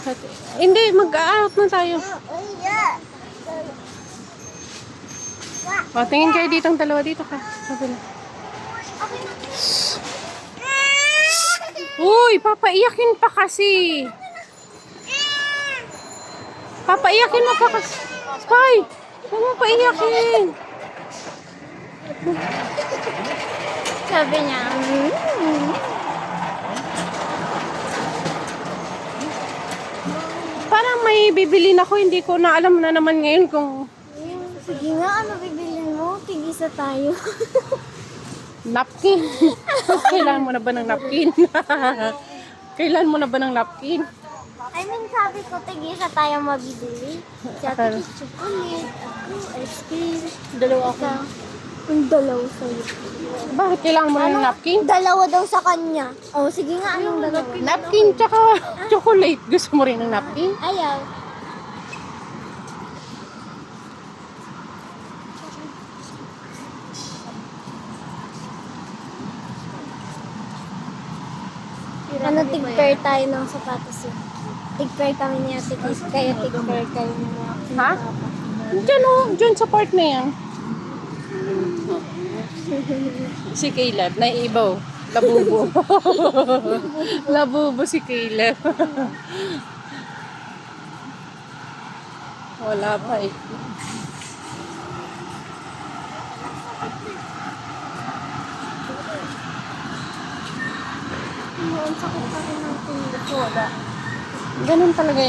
Bakit? Hindi, mag-out na tayo. O, tingin kayo ditong dalawa dito ka. Sabi na. Uy, papaiyakin pa kasi. Papaiyakin mo pa kasi. Sky, huwag mo paiyakin. Sabi niya, Parang may bibilin ako, hindi ko na alam na naman ngayon kung sige nga, ano bibilin mo? Tigisa tayo. napkin. Kailangan mo na ba ng napkin? Kailan mo na ba ng napkin? I mean, sabi ko, tigisa tayo mabibili. Siya, chocolate, ako, ice cream. Dalawa ako. Yung dalawa sa'yo. Bakit kailangan mo na ng napkin? Dalawa daw sa kanya. Oh, sige nga, anong dalawa? Napkin tsaka chocolate. Gusto mo rin ng napkin? Ayaw. Ano, tig-pair tayo ng sapatos yun. Tig-pair kami niya, kaya tig-pair kayo ni mga Ha? Diyan o, dyan sa part na yan. Si Caleb, naiibaw. Labubo. Labubo si Caleb. Wala pa eh. Ang sakit pa rin ng tingin. Ganun talaga yan.